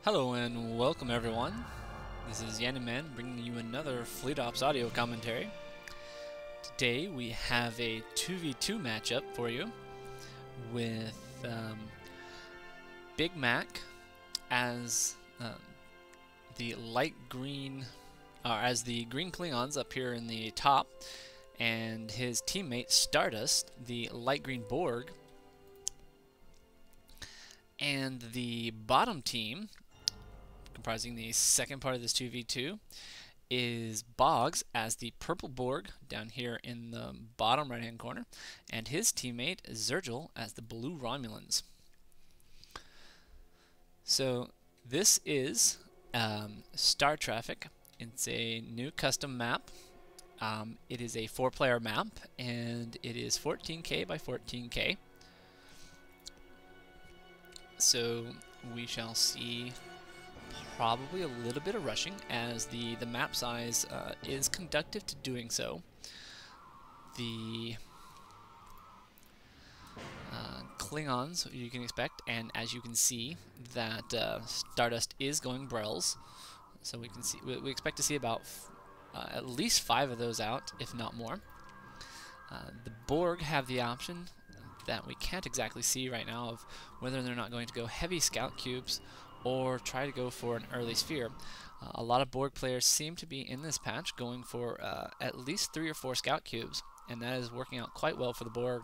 Hello and welcome everyone. This is Yaniman bringing you another Fleet Ops audio commentary. Today we have a 2v2 matchup for you with Bigmac as the light green, as the green Klingons up here in the top, and his teammate Stardust, the light green Borg, and the bottom team, comprising the second part of this 2v2, is Boggz as the purple Borg down here in the bottom right hand corner, and his teammate Xerjel as the blue Romulans. So this is Star Traffic. It's a new custom map. It is a 4-player map, and it is 14K by 14K. So we shall see probably a little bit of rushing, as the map size is conducive to doing so. The Klingons you can expect, and as you can see that Stardust is going Brels, so we expect to see about at least 5 of those out, if not more. The Borg have the option that we can't exactly see right now of whether they're not going to go heavy scout cubes or try to go for an early sphere. A lot of Borg players seem to be in this patch going for at least 3 or 4 scout cubes, and that is working out quite well for the Borg.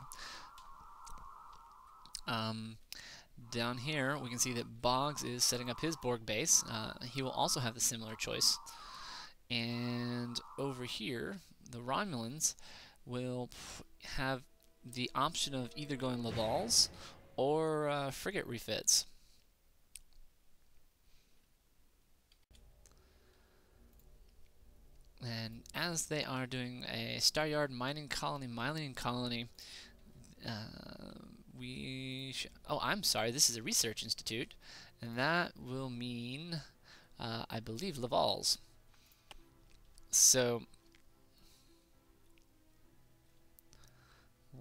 Down here we can see that Boggz is setting up his Borg base. He will also have a similar choice. And over here the Romulans will have the option of either going Lavals or frigate refits. And as they are doing a Star Yard mining colony, oh, I'm sorry, this is a research institute, and that will mean, I believe, Lavals. So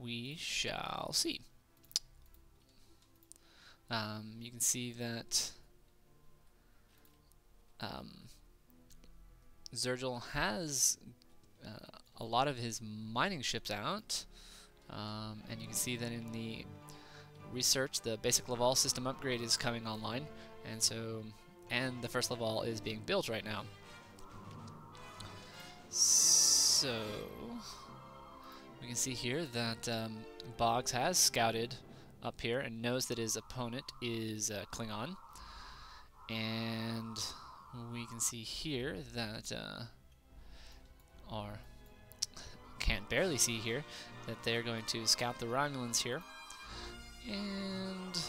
we shall see. You can see that Xerjel has a lot of his mining ships out, and you can see that in the research the basic Laval system upgrade is coming online, and the first Laval is being built right now. So we can see here that Boggz has scouted up here and knows that his opponent is Klingon, and we can see here that, or can't barely see here, that they're going to scout the Romulans here. And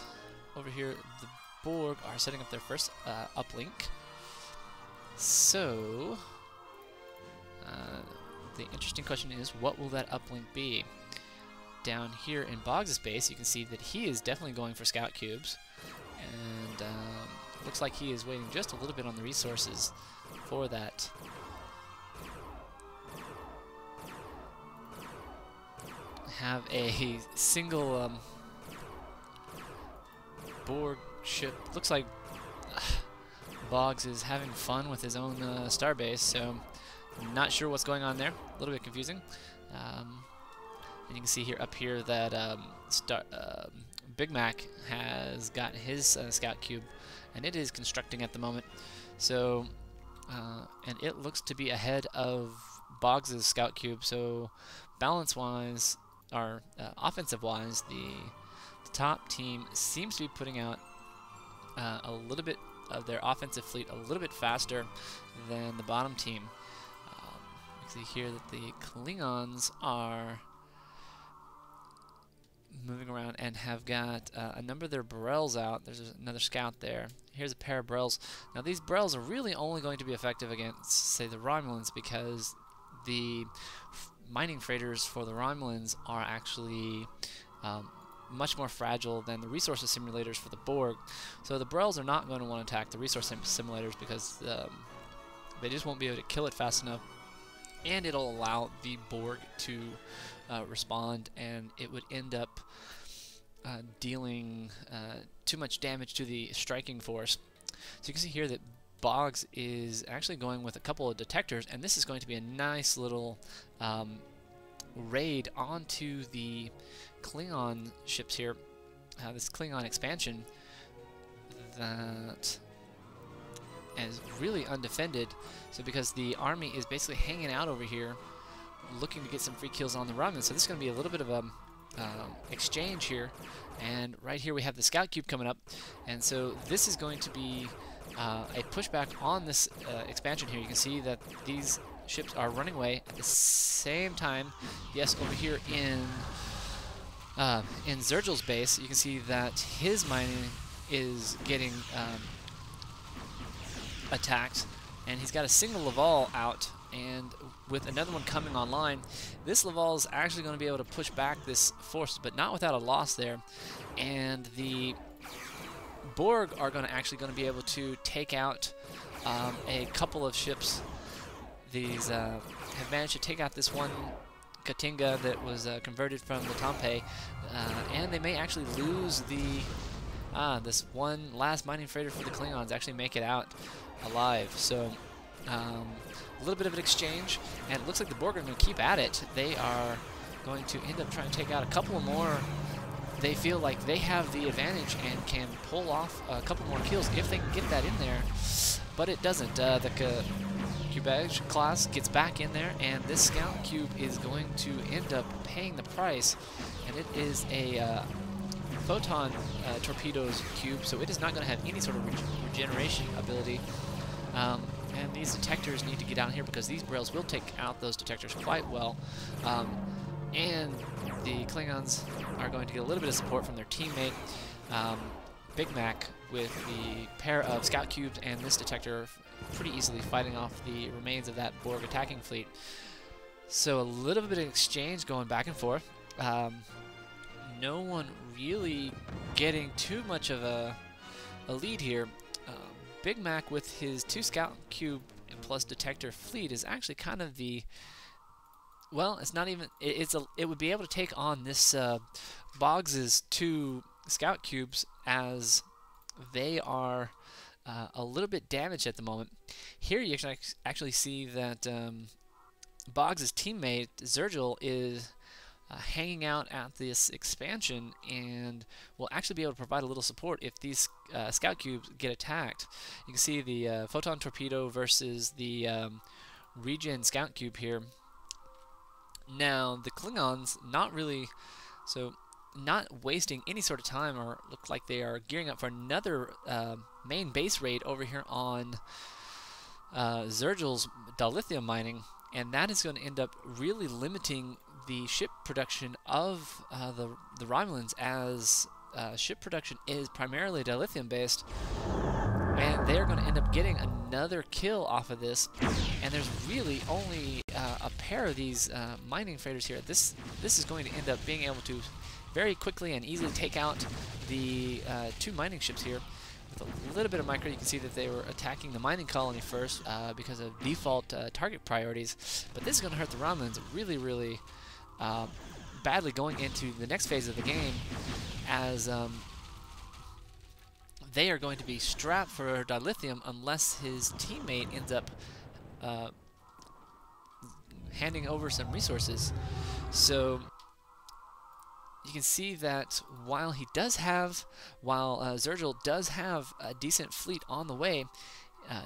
over here the Borg are setting up their first uplink. So the interesting question is, what will that uplink be? Down here in Boggs' base you can see that he is definitely going for scout cubes, and looks like he is waiting just a little bit on the resources for that. Have a single Borg ship. Looks like Boggz is having fun with his own starbase, so not sure what's going on there. A little bit confusing. And you can see here up here that Bigmac has got his scout cube, and it is constructing at the moment. So, and it looks to be ahead of Boggs' scout cube. So, balance-wise, or offensive-wise, the top team seems to be putting out a little bit of their offensive fleet a little bit faster than the bottom team. You can see here that the Klingons are moving around and have got a number of their Brels out. There's another scout there. Here's a pair of Brels. Now these Brels are really only going to be effective against, say, the Romulans, because the mining freighters for the Romulans are actually much more fragile than the resources simulators for the Borg. So the Brels are not going to want to attack the resource simulators because they just won't be able to kill it fast enough, and it'll allow the Borg to respond, and it would end up dealing too much damage to the striking force. So you can see here that Boggz is actually going with a couple of detectors, and this is going to be a nice little raid onto the Klingon ships here. This Klingon expansion that is really undefended. So because the army is basically hanging out over here, looking to get some free kills on the Romulan. So this is going to be a little bit of a exchange here. And right here we have the scout cube coming up, and so this is going to be a pushback on this expansion here. You can see that these ships are running away at the same time. Yes, over here in Xerjel's base, you can see that his mining is getting attacked, and he's got a single Laval out, and with another one coming online, this Laval is actually going to be able to push back this force, but not without a loss there. And the Borg are actually going to be able to take out a couple of ships. These have managed to take out this one Katinga that was converted from the Tampei, and they may actually lose the this one last mining freighter for the Klingons, actually make it out alive. So a little bit of an exchange, and it looks like the Borg are going to keep at it. They are going to end up trying to take out a couple more. They feel like they have the advantage and can pull off a couple more kills if they can get that in there, but it doesn't. The Cubage class gets back in there, and this scout cube is going to end up paying the price, and it is a photon torpedoes cube, so it is not going to have any sort of regeneration ability. And these detectors need to get down here because these Brails will take out those detectors quite well. And the Klingons are going to get a little bit of support from their teammate, Bigmac, with the pair of scout cubes and this detector pretty easily fighting off the remains of that Borg attacking fleet. So a little bit of exchange going back and forth. No one really getting too much of a lead here. Bigmac with his 2 scout cube plus detector fleet is actually kind of the, well, it's not even, it would be able to take on this Boggs's 2 scout cubes, as they are a little bit damaged at the moment. Here you can actually see that Boggs's teammate Xerjel is hanging out at this expansion and will actually be able to provide a little support if these scout cubes get attacked. You can see the photon torpedo versus the regen scout cube here. Now the Klingons not wasting any sort of time, or look like they are gearing up for another main base raid over here on Xerjel's dilithium mining, and that is going to end up really limiting the ship production of the Romulans, as ship production is primarily dilithium based, and they're going to end up getting another kill off of this. And there's really only a pair of these mining freighters here. This is going to end up being able to very quickly and easily take out the 2 mining ships here. With a little bit of micro, you can see that they were attacking the mining colony first because of default target priorities. But this is going to hurt the Romulans really, really badly going into the next phase of the game, as they are going to be strapped for dilithium unless his teammate ends up handing over some resources. So you can see that while Xerjel does have a decent fleet on the way,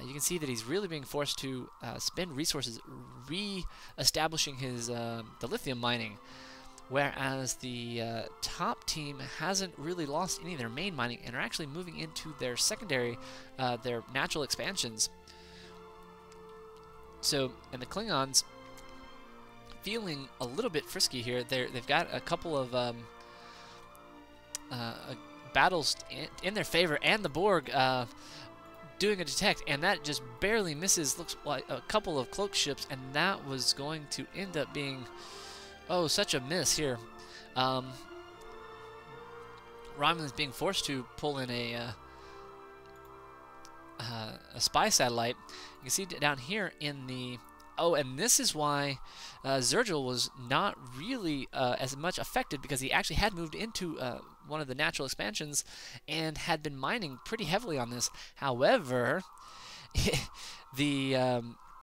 you can see that he's really being forced to spend resources re-establishing his dilithium mining, whereas the top team hasn't really lost any of their main mining and are actually moving into their secondary, their natural expansions. So, and the Klingons feeling a little bit frisky here. They've got a couple of battles in their favor, and the Borg doing a detect, and that just barely misses. Looks like a couple of cloak ships, and that was going to end up being, oh, such a miss here. Romulan's being forced to pull in a spy satellite. You can see down here in the, oh, and this is why Xerjel was not really as much affected, because he actually had moved into one of the natural expansions and had been mining pretty heavily on this. However, the